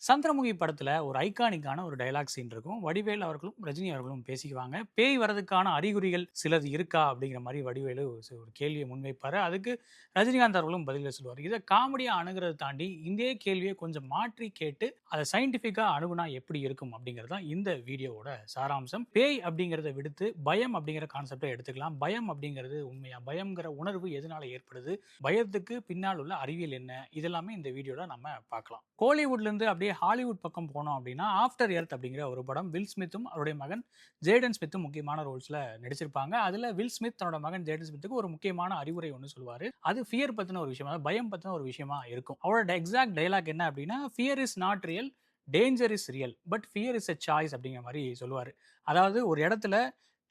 சந்திரமுகி படத்துல ஒரு ஐகானிக்கான ஒரு டயலாக் சீன் இருக்கும். வடிவேலு அவர்களும், ரஜினி அவர்களும் பேசிக்குவாங்க. பேய் வரதுக்கான அறிகுறிகள் சிலது இருக்கா? அப்படிங்கிற மாரி வடிவேலு ஒரு கேள்விய முன்வைப்பாரு. அதுக்கு ரஜினிகாந்த் அவர்களும் பதில சொல்லுவாரு. இத காமெடியா அணுகுறத தாண்டி, இதே கேள்விய கொஞ்சம் மாற்றி கேட்டு, அத சயின்டிஃபிக்கா அணுகுனா எப்படி இருக்கும்? அப்படிங்கிறது தான் இந்த வீடியோவோட சாராம்சம். பேய் அப்படிங்கிறத விடுத்து, பயம் அப்படிங்கிற கான்செப்ட்ட எடுத்துக்கலாம். பயம் அப்படிங்கிறது உண்மையா? பயம்ங்கிற உணர்வு எதனால ஏற்படுது? பயத்துக்கு பின்னால் உள்ள அறிவியல் என்ன? இதெல்லாமே இந்த வீடியோல நம்ம பார்க்கலாம். கோலிவுட்லேருந்து அப்படியே ஹாலிவுட் பக்கம் போனோம் அப்படின்னா, ஆஃப்டர் எர்த் அப்படிங்கிற ஒரு படம் வில் ஸ்மித்தும், அவருடைய மகன் ஜேடன் ஸ்மித்தும் முக்கியமான ரோல்ஸ்ல நடிச்சிருப்பாங்க. அதுல வில் ஸ்மித் தன்னோட மகன் ஜேடன் ஸ்மித்துக்கு ஒரு முக்கியமான அறிவுரை ஒண்ணு சொல்லுவாரு. அது ஃபியர் பத்தின ஒரு விஷயம். அதாவது பயம் பத்தின ஒரு விஷயமா இருக்கும். அவரோட எக்ஸாக்ட் டயலாக் என்ன அப்படின்னா, "fear is not real, danger is real. But fear is a choice" அப்படிங்கிற மாரி சொல்லுவாரு. அதாவது ஒரு இடத்துல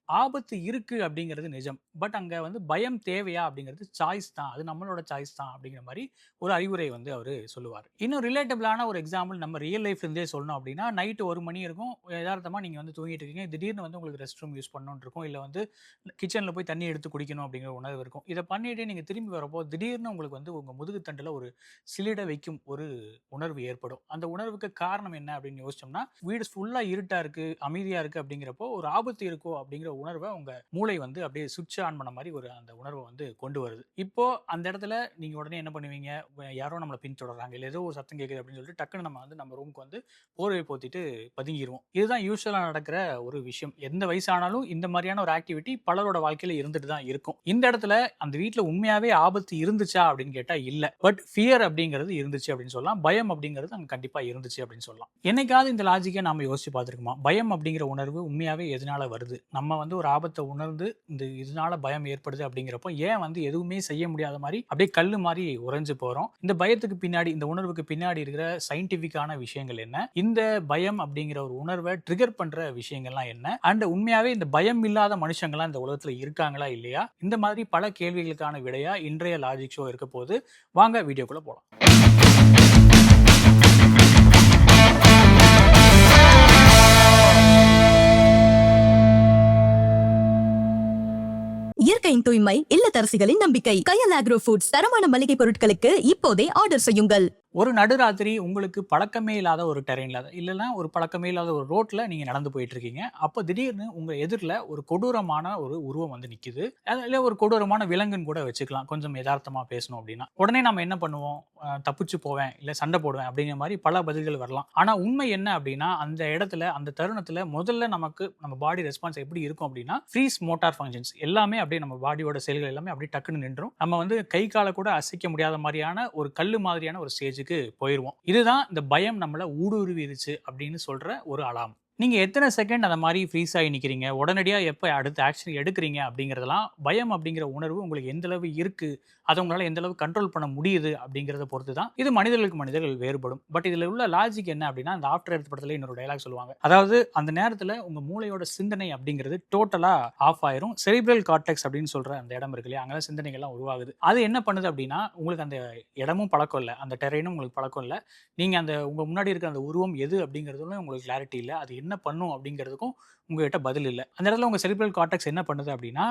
ஆபத்து இருக்கு அப்படிங்கிறது நிஜம். பட் அங்க வந்து பயம் தேவையா அப்படிங்கிறது சாய்ஸ் தான். அது நம்மளோட சாய்ஸ் தான் அப்படிங்கிற மாரி ஒரு அறிவுரை வந்து அவரு சொல்லுவாரு. இன்னும் ரிலேட்டபிளான ஒரு எக்ஸாம்பிள் நம்ம ரியல் லைஃப்ல இருந்தே சொல்லணும் அப்படின்னா, நைட் 1 மணி இருக்கும். எதார்த்தமா நீங்க வந்து தூங்கிட்டு இருக்கீங்க. திடீர்னு வந்து உங்களுக்கு ரெஸ்ட் ரூம் யூஸ் பண்ணணும்னு இருக்கும். இல்ல வந்து கிச்சன்ல போய் தண்ணி எடுத்து குடிக்கணும் அப்படிங்கிற உணர்வு இருக்கும். இத பண்ணிட்டு நீங்க திரும்பி வரப்போ, திடீர்னு உங்களுக்கு வந்து உங்க முதுகு தண்டுல ஒரு சிலிட வைக்கும் ஒரு உணர்வு ஏற்படும். அந்த உணர்வுக்கு காரணம் என்ன அப்படின்னு யோசிச்சோம்னா, வீடு ஃபுல்லா இருட்டா இருக்கு, அமைதியா இருக்கு அப்படிங்கிறப்போ, ஒரு ஆபத்து இருக்கோ அப்படிங்கிற உணர்வ உங்க மூளை வந்து அப்படியே ஸ்விட்ச் ஆன் பண்ண மாரி ஒரு அந்த உணர்வ வந்து கொண்டு வருது. இப்போ அந்த இடத்துல நீங்க உடனே என்ன பண்ணுவீங்க? யாரோ நம்மள பின்தொடர்றாங்க. இல்ல ஏதோ ஒரு சத்தம் கேட்குது அப்படின்னு சொல்லிட்டு டக்குனு நம்ம வந்து நம்ம ரூமுக்கு வந்து போர்வை போத்திட்டு பதுங்கிருவோம். இதுதான் யூசுவலா நடக்கிற ஒரு விஷயம். எந்த வயசானாலும் இந்த மாரியான ஒரு ஆக்டிவிட்டி பலரோட வாழ்க்கையில இருந்துட்டு தான் இருக்கும். இந்த இடத்துல அந்த வீட்ல உண்மையாவே ஆபத்து இருந்துச்சா அப்படின்னு கேட்டா இல்ல. பட் ஃபியர் அப்படிங்கிறது இருந்துச்சு அப்படின்னு சொல்லலாம். பயம் அப்படிங்கிறது அங்க கண்டிப்பா இருந்துச்சு அப்படின்னு சொல்லலாம். என்னைக்காவது இந்த லாஜிக்க நாம யோசிச்சு பார்த்திருக்கோமா? பயம் அப்படிங்கிற உணர்வு உண்மையாவே எதனால வருது? நம்ம வந்து ஒரு ஆபத்த உணர்ந்து இதனால பயம் ஏற்படுது அப்படிங்கிறப்போ ஏன் வந்து எதுவுமே செய்ய முடியாத மாரி அப்படியே கல்லு மாரி உறைஞ்சு போறோம்? இந்த பயத்துக்கு பின்னாடி, இந்த உணர்வுக்கு பின்னாடி இருக்கிற சயின்டிஃபிக்கான விஷயங்கள் என்ன? இந்த பயம் அப்படிங்கிற ஒரு உணர்வ ட்ரிகர் பண்ற விஷயங்கள்லாம் என்ன? அண்ட் உண்மையாவே இந்த பயம் இல்லாத மனுஷங்கலாம் இந்த உலகத்துல இருக்காங்களா? இல்லையா? இந்த மாதிரி பல கேள்விகளுக்கான விடையா இன்றைய லாஜிக் ஷோ இருக்க போது. வாங்க வீடியோக்குள்ள போலாம். இயற்கையின் தூய்மை இல்லத்தரசிகளின் நம்பிக்கை. கயல் ஆக்ரோ ஃபுட்ஸ் தரமான மளிகை பொருட்களுக்கு இப்போதே ஆர்டர் செய்யுங்கள். ஒரு நடுராத்திரி உங்களுக்கு பழக்கமே இல்லாத ஒரு டெரெயின்ல இல்லைன்னா ஒரு பழக்கமே இல்லாத ஒரு ரோட்ல நீங்க நடந்து போயிட்டு இருக்கீங்க. அப்போ திடீர்னு உங்க எதிரில ஒரு கொடூரமான ஒரு உருவம் வந்து நிக்குது. இல்ல ஒரு கொடூரமான விலங்குன்னு கூட வச்சுக்கலாம். கொஞ்சம் எதார்த்தமா பேசணும் அப்படின்னா. உடனே நம்ம என்ன பண்ணுவோம்? தப்பிச்சு போவேன், இல்ல சண்டை போடுவேன் அப்படிங்கிற மாதிரி பல பதில்கள் வரலாம். ஆனா உண்மை என்ன அப்படின்னா, அந்த இடத்துல அந்த தருணத்துல முதல்ல நமக்கு நம்ம பாடி ரெஸ்பான்ஸ் எப்படி இருக்கும் அப்படின்னா, ஃப்ரீஸ் மோட்டார் ஃபங்க்ஷன்ஸ் எல்லாமே அப்படியே நம்ம பாடியோட செயல்கள் எல்லாமே அப்படியே டக்குன்னு நின்றும். நம்ம வந்து கை கால கூட அசைக்க முடியாத மாதிரியான ஒரு கல்லு மாதிரியான ஒரு ஸ்டேஜுக்கு போயிருவோம். இதுதான் இந்த பயம் நம்மள ஊடுருவிருச்சு அப்படின்னு சொல்ற ஒரு அலாம். நீங்க எத்தனை செகண்ட் அந்த மாதிரி ஃப்ரீஸ் ஆகி நிக்கிறீங்க? உடனடியா எப்ப அடுத்த ஆக்ஷன் எடுக்குறீங்க? அப்படிங்கிறதெல்லாம் பயம் அப்படிங்கிற உணர்வு உங்களுக்கு எந்த அளவு இருக்கு? அத உங்களால எந்த அளவு கண்ட்ரோல் பண்ண முடியுது? அப்படிங்கிறத பொறுத்து தான் இது மனிதர்களுக்கு மனிதர்கள் வேறுபடும். பட் இதுல உள்ள லாஜிக் என்ன அப்படின்னா, இந்த ஆஃப்டர் எர்த் படத்துல இன்னொரு டயலாக் சொல்லுவாங்க. அதாவது அந்த நேரத்துல உங்க மூளையோட சிந்தனை அப்படிங்கிறது டோட்டலா ஆஃப் ஆயிரும். செரிப்ரல் கார்டெக்ஸ் அப்படின்னு சொல்ற அந்த இடம் இருக்கு இல்லையா? அங்க சிந்தனைகள்லாம் உருவாகுது. அது என்ன பண்ணுது அப்படின்னா, உங்களுக்கு அந்த இடமும் பழக்கம் இல்ல. அந்த டெரெயினும் உங்களுக்கு பழக்கம் இல்ல. நீங்க அந்த உங்க முன்னாடி இருக்கிற அந்த உருவம் எது அப்படிங்கிறதுல உங்களுக்கு கிளாரிட்டி இல்ல. அது என்ன பண்ணும் அப்படிங்கிறதுக்கும் உங்ககிட்ட பதில் இல்ல. அந்த இடத்துல உங்க செரிப்ரல் கார்டெக்ஸ் என்ன பண்ணுது அப்படின்னா,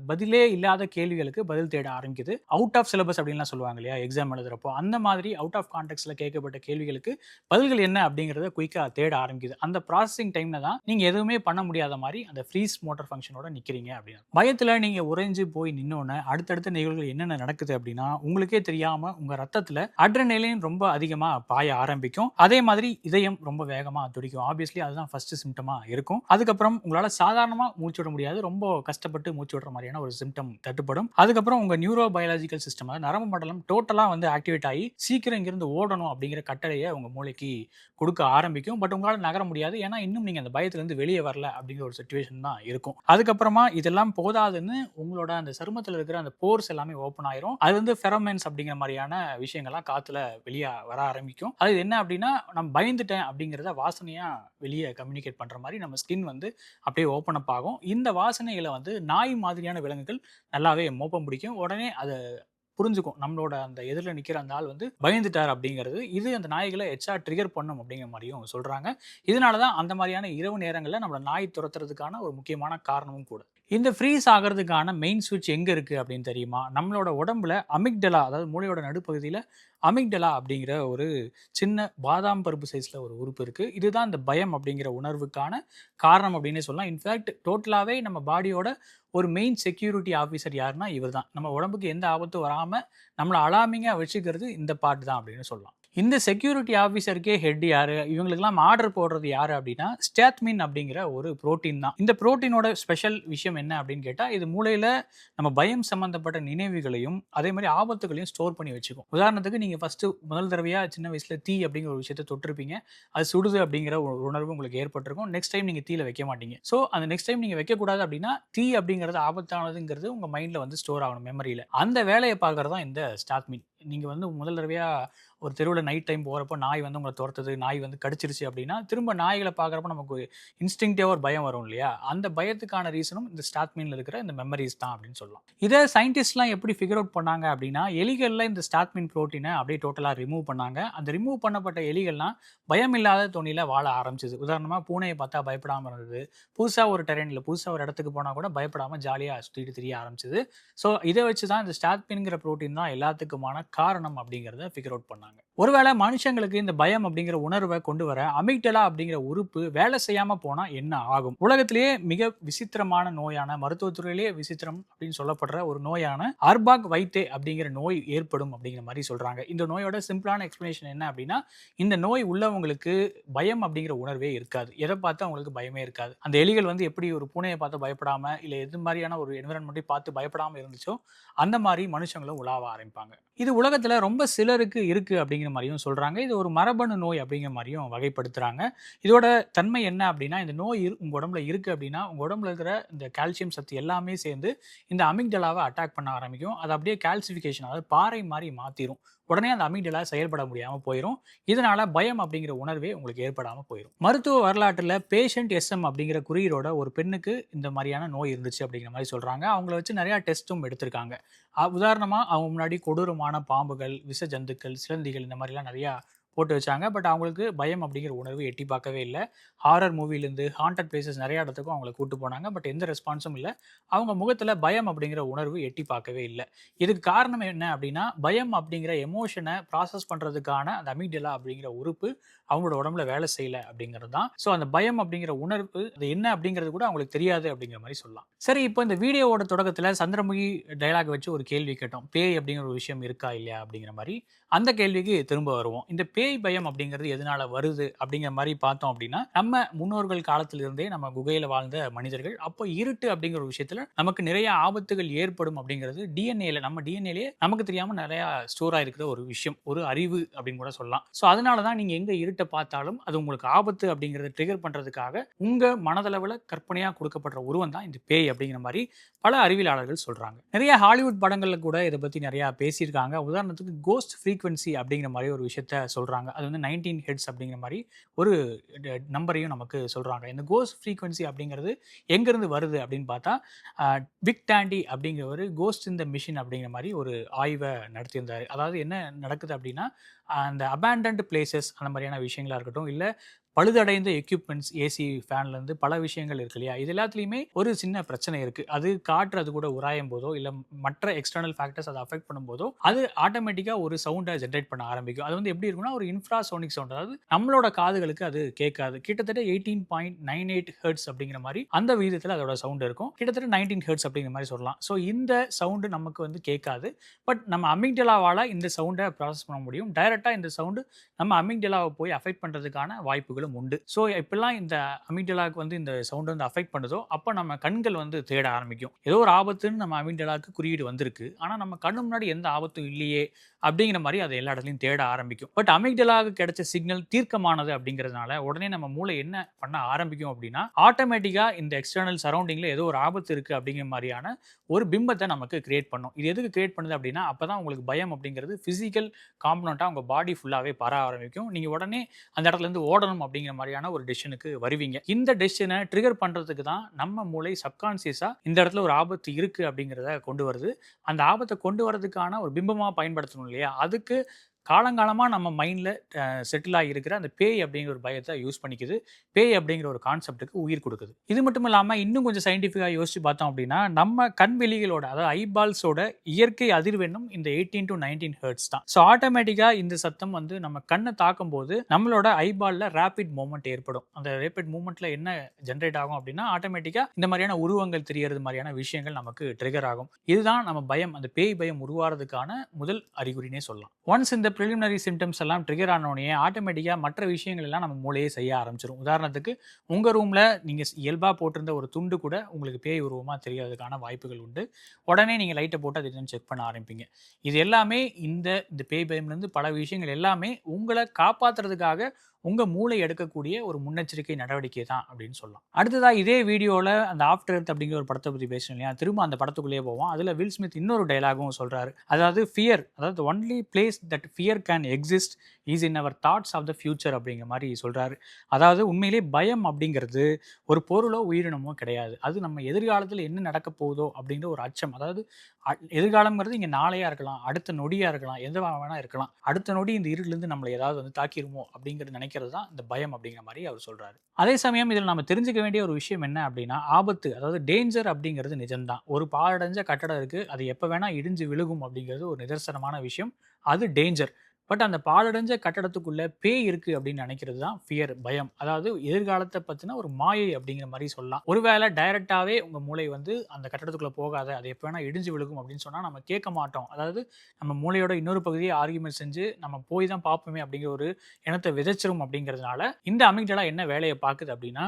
பதிலே இல்லாத கேள்விகளுக்கு பதில் தேட ஆரம்பிக்குது. அவுட் ஆஃப் சிலபஸ் அப்படின்லாம் சொல்லுவாங்க இல்லையா? எக்ஸாம் எழுதுறப்போ. அந்த மாதிரி அவுட் ஆஃப் கான்டெக்ஸ்ட்ல கேட்கப்பட்ட கேள்விகளுக்கு பதில்கள் என்ன அப்படிங்கிறத குயிக்கா தேட ஆரம்பிக்குது. அந்த ப்ராசஸிங் டைம்ல தான் நீங்க எதுவுமே பண்ண முடியாத மாதிரி அந்த ஃப்ரீஸ் மோட்டார் ஃபங்க்ஷனோட நிக்கிறீங்க அப்படின்னு. பயத்துல நீங்க உறைஞ்சு போய் நின்னோனே அடுத்தடுத்த நிகழ்வுகள் என்னென்ன நடக்குது அப்படின்னா, உங்களுக்கே தெரியாம உங்க ரத்தத்துல அட்ரினலின் ரொம்ப அதிகமா பாய ஆரம்பிக்கும். அதே மாதிரி இதயம் ரொம்ப வேகமா துடிக்கும். ஆப்வியஸ்லி அதுதான் ஃபர்ஸ்ட் சிம்ப்டமா இருக்கும். அதுக்கப்புறம் உங்களால சாதாரணமா மூச்சு விட முடியாது. ரொம்ப கஷ்டப்பட்டு மூச்சு விடுற மாதிரியான ஒரு சிம்ப்டம் தட்டுப்படும். அதுக்கப்புறம் உங்க நியூரோ பயாலஜிக்கல் சிஸ்டம், நரம்பு மண்டலம் டோட்டலா வந்து ஆக்டிவேட் ஆகி சீக்கிரம் இங்கிருந்து ஓடணும் அப்படிங்கிற கட்டளையை உங்க மூளைக்கு கொடுக்க ஆரம்பிக்கும். பட் உங்களால நகர முடியாது. ஏன்னா இன்னும் நீங்க அந்த பயத்துல இருந்து வெளியே வரல அப்படிங்கிற ஒரு சிச்சுவேஷன் தான் இருக்கும். அதுக்கப்புறமா இதெல்லாம் போதாதுன்னு உங்களோட அந்த சருமத்துல இருக்கிற அந்த போர்ஸ் எல்லாமே ஓப்பன் ஆயிரும். அது வந்து ஃபெரோமென்ஸ் அப்படிங்கிற மாதிரியான விஷயங்கள்லாம் காத்துல வெளியே வர ஆரம்பிக்கும். அது என்ன அப்படின்னா, நம்ம பயந்துட்டேன் அப்படிங்கிறத வாசனையா வெளியே கம்யூனிகேட் பண்ற மாதிரி நம்ம ஸ்கின் வந்து அப்படியே ஓப்பன் அப் ஆகும். இந்த வாசனைகளை வந்து நாய் மாதிரியான விலங்குகள் நல்லாவே மோப்பம் பிடிக்கும். உடனே அதை புரிஞ்சுக்கும். நம்மளோட அந்த எதிரில நிக்கிற அந்த ஆள் வந்து பயந்துட்டார் அப்படிங்கிறது. இது அந்த நாய்களை எச்சா ட்ரிகர் பண்ணும் அப்படிங்கிற மாதிரியும் சொல்றாங்க. இதனால தான் அந்த மாதிரியான இரவு நேரங்கள்ல நம்மள நாய் துரத்துறதுக்கான ஒரு முக்கியமான காரணமும் கூட. இந்த ஃப்ரீஸ் ஆகுறதுக்கான மெயின் ஸ்விட்ச் எங்க இருக்கு அப்படின்னு தெரியுமா? நம்மளோட உடம்புல அமிக்டலா, அதாவது மூளையோட நடுப்பகுதியில அமிக்டலா அப்படிங்கிற ஒரு சின்ன பாதாம் பருப்பு சைஸ்ல ஒரு உறுப்பு இருக்கு. இதுதான் இந்த பயம் அப்படிங்கிற உணர்வுக்கான காரணம் அப்படின்னே சொல்லலாம். இன்ஃபாக்ட் டோட்டலாவே நம்ம பாடியோட ஒரு மெயின் செக்யூரிட்டி ஆஃபீசர் யாருன்னா இவர் தான். நம்ம உடம்புக்கு எந்த ஆபத்தும் வராம நம்மள அலார்மிங்கா வச்சுக்கிறது இந்த பார்ட் தான் அப்படின்னு சொல்லலாம். இந்த செக்யூரிட்டி ஆஃபீசருக்கே ஹெட் யாரு? இவங்களுக்கெல்லாம் ஆர்டர் போடுறது யாரு அப்படின்னா, ஸ்டாத்மின் அப்படிங்கிற ஒரு புரோட்டீன் தான். இந்த புரோட்டீனோட ஸ்பெஷல் விஷயம் என்ன அப்படின்னு கேட்டா, இது மூளையில நம்ம பயம் சம்பந்தப்பட்ட நினைவுகளையும், அதே மாரி ஆபத்துகளையும் ஸ்டோர் பண்ணி வச்சுக்கும். உதாரணத்துக்கு நீங்க ஃபர்ஸ்ட்டு முதல் தடவையா சின்ன வயசுல தீ அப்படிங்கிற ஒரு விஷயத்த தொட்டிருப்பீங்க. அது சுடுது அப்படிங்கிற ஒரு உணர்வு உங்களுக்கு ஏற்பட்டிருக்கும். நெக்ஸ்ட் டைம் நீங்க தீல வைக்க மாட்டீங்க. ஸோ அந்த நெக்ஸ்ட் டைம் நீங்க வைக்கக்கூடாது அப்படின்னா, தீ அப்படிங்கிறது ஆபத்தானதுங்கிறது உங்க மைண்ட்ல வந்து ஸ்டோர் ஆகணும் மெமரியில. அந்த வேலைய பார்க்கறது தான் இந்த ஸ்டாத்மின். நீங்க வந்து முதல் தடவையா ஒரு தெருவுல நைட் டைம் போறப்போ நாய் வந்து உங்கள தொரத்துது, நாய் வந்து கடிச்சிருச்சு அப்படின்னா, திரும்ப நாய்கள பார்க்குறப்போ நமக்கு இன்ஸ்டிங்க்டிவா ஒரு பயம் வரும் இல்லையா? அந்த பயத்துக்கான ரீசனும் இந்த ஸ்டாத்மின்ல இருக்கிற இந்த மெமரீஸ் தான் அப்படின்னு சொல்லலாம். இத சயின்டிஸ்ட்லாம் எப்படி ஃபிகர் அவுட் பண்ணாங்க அப்படின்னா, எலிகள்ல இந்த ஸ்டாத்மின் புரோட்டீன அப்படியே டோட்டலா ரிமூவ் பண்ணாங்க. அந்த ரிமூவ் பண்ணப்பட்ட எலிகள்லாம் பயம் இல்லாத தொனியில வாழ ஆரம்பிச்சது. உதாரணமா பூனைய பார்த்தா பயப்படாம இருந்தது. புதுசா ஒரு டெரெயின்ல புதுசா ஒரு இடத்துக்கு போனா கூட பயப்படாம ஜாலியா சுத்திட்டு திரிய ஆரம்பிச்சது. ஸோ இத வச்சு தான் இந்த ஸ்டாத்மின்ங்கிற புரோட்டீன் தான் எல்லாத்துக்குமான காரணம் அப்படிங்கிறத ஃபிகர் அவுட் பண்ணாங்க. ஒருவேளை மனுஷங்களுக்கு இந்த பயம் அப்படிங்கிற உணர்வை கொண்டு வர அமிக்டலா அப்படிங்கிற உறுப்பு வேலை செய்யாம போனா என்ன ஆகும்? உலகத்திலேயே மிக விசித்திரமான நோயான, மருத்துவத்துறையிலேயே விசித்திரம் அப்படின்னு சொல்லப்படுற ஒரு நோயான அர்பாக் வைத்தே அப்படிங்கிற நோய் ஏற்படும் அப்படிங்கிற மாதிரி சொல்றாங்க. இந்த நோயோட சிம்பிளான எக்ஸ்பிளனேஷன் என்ன அப்படின்னா, இந்த நோய் உள்ளவங்களுக்கு பயம் அப்படிங்கிற உணர்வே இருக்காது. எதை பார்த்து அவங்களுக்கு பயமே இருக்காது. அந்த எலிகள் வந்து எப்படி ஒரு பூனையை பார்த்து பயப்படாம, இல்ல எது மாதிரியான ஒரு என்விரான்மெண்ட்டை பார்த்து பயப்படாம இருந்துச்சோ, அந்த மாதிரி மனுஷங்களும் உலாவ ஆரம்பிப்பாங்க. இது உலகத்துல ரொம்ப சிலருக்கு இருக்கு அப்படிங்கிற மாதிரியும் சொல்றாங்க. இது ஒரு மரபணு நோய் அப்படிங்கிற மாதிரியும் வகைப்படுத்துறாங்க. இதோட தன்மை என்ன அப்படின்னா, இந்த நோய் உங்க உடம்புல இருக்கு அப்படின்னா, உங்க உடம்புல இருக்கிற இந்த கால்சியம் சத்து எல்லாமே சேர்ந்து இந்த அமிக்டலாவ அட்டாக் பண்ண ஆரம்பிக்கும். அது அப்படியே கால்சிஃபிகேஷன், அதாவது பாறை மாரி மாத்திரும். உடனே அந்த அமிக்டலா செயல்பட முடியாம போயிரும். இதனால பயம் அப்படிங்கிற உணர்வே உங்களுக்கு ஏற்படாம போயிரும். மருத்துவ வரலாற்றுல பேஷண்ட் எஸ்எம் அப்படிங்கிற குறியீடோட ஒரு பெண்ணுக்கு இந்த மாதிரியான நோய் இருந்துச்சு அப்படிங்கிற மாதிரி சொல்றாங்க. அவங்கள வச்சு நிறைய டெஸ்ட்டும் எடுத்திருக்காங்க. உதாரணமா அவங்க முன்னாடி கொடூரமான பாம்புகள், விஷ ஜந்துக்கள், சிலந்திகள் இந்த மாதிரிலாம் நிறையா போட்டு வச்சாங்க. பட் அவங்களுக்கு பயம் அப்படிங்கிற உணர்வு எட்டி பார்க்கவே இல்ல. ஹாரர் மூவிலேருந்து ஹாண்டட் பிளேஸஸ் நிறைய இடத்துக்கும் அவங்கள கூட்டு போனாங்க. பட் எந்த ரெஸ்பான்ஸும் இல்ல. அவங்க முகத்துல பயம் அப்படிங்கிற உணர்வு எட்டி பார்க்கவே இல்ல. இதுக்கு காரணம் என்ன அப்படின்னா, பயம் அப்படிங்கிற எமோஷன ப்ராசஸ் பண்றதுக்கான அந்த அமிக்டலா அப்படிங்கிற உறுப்பு அவங்களோட உடம்புல வேலை செய்யல அப்படிங்கிறது தான். ஸோ அந்த பயம் அப்படிங்கிற உணர்வு அது என்ன அப்படிங்கிறது கூட அவங்களுக்கு தெரியாது அப்படிங்கிற மாதிரி சொல்லலாம். சரி, இப்போ இந்த வீடியோவோட தொடக்கத்துல சந்திரமுகி டயலாக் வச்சு ஒரு கேள்வி கேட்டோம். பேய் அப்படிங்கிற ஒரு விஷயம் இருக்கா இல்லையா அப்படிங்கிற மாதிரி. அந்த கேள்விக்கு திரும்ப வருவோம். இந்த பேய் பயம் அப்படிங்கிறது எதனால வருது அப்படிங்கிற மாதிரி பார்த்தோம் அப்படின்னா, நம்ம முன்னோர்கள் காலத்திலிருந்தே நம்ம குகையில வாழ்ந்த மனிதர்கள் அப்போ இருட்டு அப்படிங்கிற ஒரு விஷயத்துல நமக்கு நிறைய ஆபத்துகள் ஏற்படும் அப்படிங்கிறது டிஎன்ஏல, நம்ம டிஎன்ஏலயே நமக்கு தெரியாம நிறைய ஸ்டோர் ஆயிருக்கிற ஒரு விஷயம், ஒரு அறிவு அப்படின்னு கூட சொல்லலாம். ஸோ அதனால தான் நீங்க எங்க இருட்டை பார்த்தாலும் அது உங்களுக்கு ஆபத்து அப்படிங்கிறத ட்ரிகர் பண்றதுக்காக உங்க மனதளவுல கற்பனையா கொடுக்கப்படுற உருவம் தான் இந்த பேய் அப்படிங்கிற மாதிரி பல அறிவியலாளர்கள் சொல்றாங்க. நிறைய ஹாலிவுட் படங்கள்ல கூட இதை பத்தி நிறைய பேசியிருக்காங்க. உதாரணத்துக்கு கோஸ்ட் ஃப்ரீக்வன்சி அப்படிங்கிற மாதிரி ஒரு விஷயத்த சொல்றாங்க. அது வந்து 19 ஹெர்ட்ஸ் அப்படிங்கிற மாதிரி ஒரு நம்பரையும் நமக்கு சொல்றாங்க. இந்த கோஸ்ட் ஃப்ரீக்வன்சி அப்படிங்கிறது எங்கேருந்து வருது அப்படின்னு பார்த்தா, விக் டாண்டி அப்படிங்கிறவர் கோஸ்ட் இன் த மிஷின் அப்படிங்கிற மாதிரி ஒரு ஆய்வை நடத்தியிருந்தாரு. அதாவது என்ன நடக்குது அப்படின்னா, அந்த அபேண்டன்ட் பிளேசஸ் அந்த மாதிரியான விஷயங்களா இருக்கட்டும், இல்ல பழுதடைந்த எக்யூப்மெண்ட்ஸ், ஏசி ஃபேன்லேருந்து பல விஷயங்கள் இருக்கு இல்லையா? இது எல்லாத்துலயுமே ஒரு சின்ன பிரச்சனை இருக்கு. அது காற்று அது கூட உராயும் போதோ, இல்ல மற்ற எக்ஸ்டர்னல் ஃபேக்டர்ஸ் அத அஃபெக்ட் பண்ணும்போதோ, அது ஆட்டோமேட்டிக்கா ஒரு சவுண்ட ஜெனரேட் பண்ண ஆரம்பிக்கும். அது வந்து எப்படி இருக்கும்னா, ஒரு இன்ஃப்ராசோனிக் சவுண்ட். அதாவது நம்மளோட காதுகளுக்கு அது கேட்காது. கிட்டத்தட்ட 18.98 ஹெர்ட்ஸ் அப்படிங்கிற மாரி அந்த விகிதத்துல அதோட சவுண்ட் இருக்கும். கிட்டத்தட்ட 19 ஹெர்ட்ஸ் அப்படிங்கிற மாரி சொல்லலாம். ஸோ இந்த சவுண்ட் நமக்கு வந்து கேட்காது. பட் நம்ம அமிக்டலாவால இந்த சவுண்ட ப்ராசஸ் பண்ண முடியும். டைரக்ட்டா இந்த சவுண்ட் நம்ம அமிக்டலாவ போய் அஃபெக்ட் பண்றதுக்கான வாய்ப்புகள் உண்டு. ஸோ எப்பெல்லாம் இந்த அமிக்டலாக்கு வந்து இந்த சவுண்ட் வந்து அஃபெக்ட் பண்ணுதோ, அப்போ நம்ம கண்கள் வந்து தேட ஆரம்பிக்கும். ஏதோ ஒரு ஆபத்துன்னு நம்ம அமிக்டலாக்கு குறியீடு வந்திருக்கு. ஆனா நம்ம கண்ணு முன்னாடி எந்த ஆபத்தும் இல்லையே அப்படிங்கிற மாதிரி அதை எல்லா இடத்துலையும் தேட ஆரம்பிக்கும். பட் அமிக்டலாக்கு கிடைச்ச சிக்னல் தீர்க்கமானது அப்படிங்கிறதுனால உடனே நம்ம மூளை என்ன பண்ண ஆரம்பிக்கும் அப்படின்னா, ஆட்டோமேட்டிக்கா இந்த எக்ஸ்டர்னல் சரௌண்டிங்ல ஏதோ ஒரு ஆபத்து இருக்கு அப்படிங்கிற மாதிரியான ஒரு பிம்பத்தை நமக்கு கிரியேட் பண்ணும். இது எதுக்கு கிரியேட் பண்ணுது அப்படின்னா, அப்பதான் உங்களுக்கு பயம் அப்படிங்கிறது பிசிக்கல் காம்பனண்டா உங்க பாடி ஃபுல்லாவே பர ஆரம்பிக்கும். நீங்க உடனே அந்த இடத்துல இருந்து ஓடணும் அப்படிங்கிற மாதிரியான ஒரு டெசிஷனுக்கு வருவீங்க. இந்த டெசிஷனை ட்ரிகர் பண்றதுக்கு தான் நம்ம மூளை சப்கான்சியஸா இந்த இடத்துல ஒரு ஆபத்து இருக்கு அப்படிங்கிறத கொண்டு வருது. அந்த ஆபத்தை கொண்டு வரதுக்கான ஒரு பிம்பமா பயன்படுத்தணும் இல்லையா? அதுக்கு காலங்காலமாக நம்ம மைண்டில் செட்டில் ஆகியிருக்கிற அந்த பேய் அப்படிங்கிற ஒரு பயத்தை யூஸ் பண்ணிக்குது. பேய் அப்படிங்கிற ஒரு கான்செப்ட்டுக்கு உயிர் கொடுக்குது. இது மட்டும் இல்லாமல் இன்னும் கொஞ்சம் சயின்டிஃபிக்காக யோசிச்சு பார்த்தோம் அப்படின்னா, நம்ம கண்வெளிகளோட அதாவது ஐபால்ஸோட இயற்கை அதிர்வெண்ணும் இந்த 18 to 19 ஹெர்ட்ஸ் தான். ஸோ ஆட்டோமேட்டிக்காக இந்த சத்தம் வந்து நம்ம கண்ணை தாக்கும் போது நம்மளோட ஐபாலில் ரேபிட் மூவ்மெண்ட் ஏற்படும். அந்த ரேபிட் மூவ்மெண்ட்டில் என்ன ஜென்ரேட் ஆகும் அப்படின்னா, ஆட்டோமேட்டிக்காக இந்த மாதிரியான உருவங்கள் தெரியறது மாதிரியான விஷயங்கள் நமக்கு ட்ரிகர் ஆகும். இதுதான் நம்ம பயம், அந்த பேய் பயம் உருவாறதுக்கான முதல் அறிகுறினே சொல்லலாம். ஒன்ஸ் இந்த ப்ரிலிமினரி சிம்டம்ஸ் எல்லாம் ட்ரிகர் ஆனோடனே ஆட்டோமேட்டிக்காக மற்ற விஷயங்கள் எல்லாம் நம்ம மூளையே செய்ய ஆரம்பிச்சிடும். உதாரணத்துக்கு உங்கள் ரூமில் நீங்கள் இயல்பாக போட்டிருந்த ஒரு துண்டு கூட உங்களுக்கு பேய் உருவமாக தெரியறதுக்கான வாய்ப்புகள் உண்டு. உடனே நீங்கள் லைட்டை போட்டு அது என்னன்னு செக் பண்ண ஆரம்பிப்பீங்க. இது எல்லாமே இந்த பேய் பயம்லேருந்து பல விஷயங்கள் எல்லாமே உங்களை காப்பாற்றுறதுக்காக உங்கள் மூளை எடுக்கக்கூடிய ஒரு முன்னெச்சரிக்கை நடவடிக்கை தான் அப்படின்னு சொல்லலாம். அடுத்ததாக இதே வீடியோவில் அந்த ஆஃப்டர் எர்த் அப்படிங்கிற ஒரு படத்தை பற்றி பேசணும் இல்லையா, திரும்ப அந்த படத்துக்குள்ளேயே போவோம். அதில் வில் ஸ்மித் இன்னொரு டைலாகும் சொல்கிறாரு. அதாவது ஃபியர், அதாவது only place that fear can exist is in our thoughts of the future அப்படிங்கிற மாதிரி சொல்கிறாரு. அதாவது உண்மையிலே பயம் அப்படிங்கிறது ஒரு பொருளோ உயிரினமோ கிடையாது. அது நம்ம எதிர்காலத்தில் என்ன நடக்க போகுதோ அப்படிங்கிற ஒரு அச்சம். அதாவது எதிர்காலங்கிறது இங்கே நாளையாக இருக்கலாம், அடுத்த நொடியாக இருக்கலாம், எந்த வேணா இருக்கலாம். அடுத்த நொடி இந்த இருட்டிலிருந்து நம்மளை ஏதாவது வந்து தாக்கிருமோ அப்படிங்கிறது நினைக்கிறது தான் இந்த பயம் அப்படிங்கிற மாதிரி அவர் சொல்கிறாரு. அதே சமயம் இதில் நம்ம தெரிஞ்சுக்க வேண்டிய ஒரு விஷயம் என்ன அப்படின்னா, ஆபத்து, அதாவது டேஞ்சர் அப்படிங்கிறது நிஜம்தான். ஒரு பாழடைஞ்ச கட்டடம் இருக்குது, அது எப்போ வேணால் இடிஞ்சு விழுகும் அப்படிங்கிறது ஒரு நிதர்சனமான விஷயம். அது டேஞ்சர். பட் அந்த பாழடைஞ்ச கட்டடத்துக்குள்ள பேய் இருக்கு அப்படின்னு நினைக்கிறது தான் ஃபியர், பயம். அதாவது எதிர்காலத்தை பற்றின ஒரு மாயை அப்படிங்கிற மாதிரி சொல்லலாம். ஒருவேளை டைரக்டாகவே உங்கள் மூளை வந்து அந்த கட்டடத்துக்குள்ளே போகாத, அது எப்போ வேணால் இடிஞ்சு விழுகும் அப்படின்னு சொன்னால் நம்ம கேட்க மாட்டோம். அதாவது நம்ம மூளையோட இன்னொரு பகுதியை ஆர்கியூமெண்ட் செஞ்சு நம்ம போய் தான் பார்ப்போமே அப்படிங்கிற ஒரு எண்ணத்தை விதைச்சிரும். அப்படிங்கிறதுனால இந்த அமிக்டலா என்ன வேலையை பார்க்குது அப்படின்னா,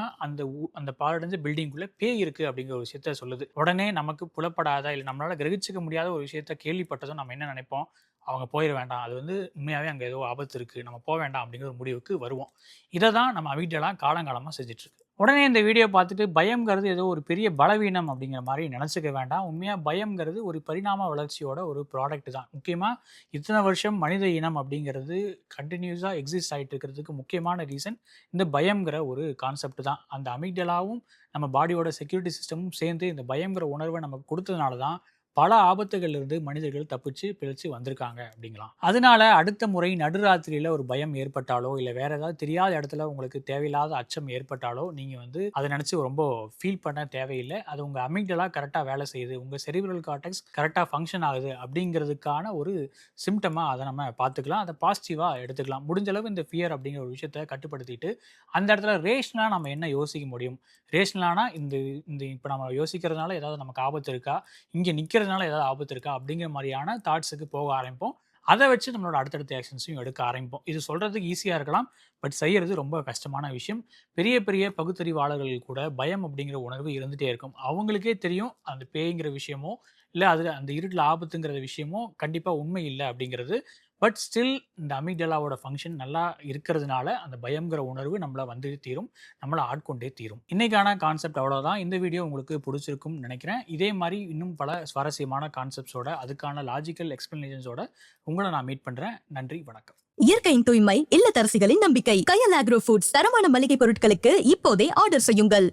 அந்த பாழடைஞ்ச பில்டிங்குள்ளே பேய் இருக்குது அப்படிங்கிற ஒரு விஷயத்த சொல்லுது. உடனே நமக்கு புலப்படாத இல்லை நம்மளால் கிரகிச்சிக்க முடியாத ஒரு விஷயத்த கேள்விப்பட்டதும் நம்ம என்ன நினைப்போம், அவங்க போயிட வேண்டாம், அது வந்து உண்மையாகவே அங்கே ஏதோ ஆபத்து இருக்குது, நம்ம போக வேண்டாம் அப்படிங்கிற ஒரு முடிவுக்கு வருவோம். இதை தான் நம்ம அமிக்டலா காலங்காலமாக செஞ்சிட்ருக்கு. உடனே இந்த வீடியோ பார்த்துட்டு பயம்ங்கிறது ஏதோ ஒரு பெரிய பலவீனம் அப்படிங்கிற மாதிரி நினச்சிக்க வேண்டாம். உண்மையாக பயம்ங்கிறது ஒரு பரிணாம வளர்ச்சியோட ஒரு ப்ராடக்ட் தான். முக்கியமாக இத்தனை வருஷம் மனித இனம் அப்படிங்கிறது கண்டினியூஸாக எக்ஸிஸ்ட் ஆகிட்டு இருக்கிறதுக்கு முக்கியமான ரீசன் இந்த பயம்ங்கிற ஒரு கான்செப்ட் தான். அந்த அமிக்டலாவும் நம்ம பாடியோட செக்யூரிட்டி சிஸ்டமும் சேர்ந்து இந்த பயம்ங்கிற உணர்வை நமக்கு கொடுத்ததுனால தான் பல ஆபத்துகளிலிருந்து மனிதர்கள் தப்பிச்சு பிழைச்சு வந்திருக்காங்க அப்படிங்களாம். அதனால அடுத்த முறை நடுராத்திரியில் ஒரு பயம் ஏற்பட்டாலோ இல்லை வேற ஏதாவது தெரியாத இடத்துல உங்களுக்கு தேவையில்லாத அச்சம் ஏற்பட்டாலோ நீங்கள் வந்து அதை நினச்சி ரொம்ப ஃபீல் பண்ண தேவையில்லை. அது உங்கள் அமிக்டலா கரெக்டாக வேலை செய்யுது, உங்கள் செரிப்ரல் கார்டெக்ஸ் கரெக்டாக ஃபங்க்ஷன் ஆகுது அப்படிங்கிறதுக்கான ஒரு சிம்டமாக அதை நம்ம பார்த்துக்கலாம். அதை பாசிட்டிவாக எடுத்துக்கலாம். முடிஞ்சளவு இந்த ஃபியர் அப்படிங்கிற ஒரு விஷயத்தை கட்டுப்படுத்திட்டு அந்த இடத்துல ரேஷ்னலாக நம்ம என்ன யோசிக்க முடியும், ரேஷ்னலானா இந்த இப்போ நம்ம யோசிக்கிறதுனால ஏதாவது நமக்கு ஆபத்து இருக்கா, இங்கே நிற்கிறது ஏதாவது ஆபத்து இருக்கா அப்படிங்கிற மாதிரியான தாட்ஸுக்கு போக ஆரம்பிப்போம். அதை வச்சு நம்மளோட அடுத்தடுத்த ஆக்ஷன்ஸையும் எடுக்க ஆரம்பிப்போம். இது சொல்கிறதுக்கு ஈஸியாக இருக்கலாம், பட் செய்கிறது ரொம்ப கஷ்டமான விஷயம். பெரிய பெரிய பகுத்தறிவாளர்கள் கூட பயம் அப்படிங்கிற உணர்வு இருந்துகிட்டே இருக்கும். அவங்களுக்கே தெரியும் அந்த பேய்ங்கிற விஷயமோ இல்லை அதில் அந்த இருட்டில் ஆபத்துங்கிற விஷயமோ கண்டிப்பாக உண்மை இல்லை அப்படிங்கிறது. பட் ஸ்டில் இந்த அமிக்டலாவோட ஃபங்க்ஷன் நல்லா இருக்கிறதுனால அந்த பயம்ங்கிற உணர்வு நம்மளை வந்து தீரும், நம்மளை ஆட்கொண்டே தீரும். இன்னைக்கான கான்செப்ட் அவ்வளோதான். இந்த வீடியோ உங்களுக்கு பிடிச்சிருக்கும்னு நினைக்கிறேன். இதே மாதிரி இன்னும் பல சுவாரஸ்யமான கான்செப்ட்ஸோட அதுக்கான லாஜிக்கல் எக்ஸ்பிளனேஷன்ஸோட உங்களை நான் மீட் பண்ணுறேன். நன்றி, வணக்கம். இயற்கையின் தூய்மை, இல்லத்தரசிகளின் நம்பிக்கை. கயல் ஆக்ரோ ஃபுட்ஸ் தரமான மளிகை பொருட்களுக்கு இப்போதே ஆர்டர் செய்யுங்கள்.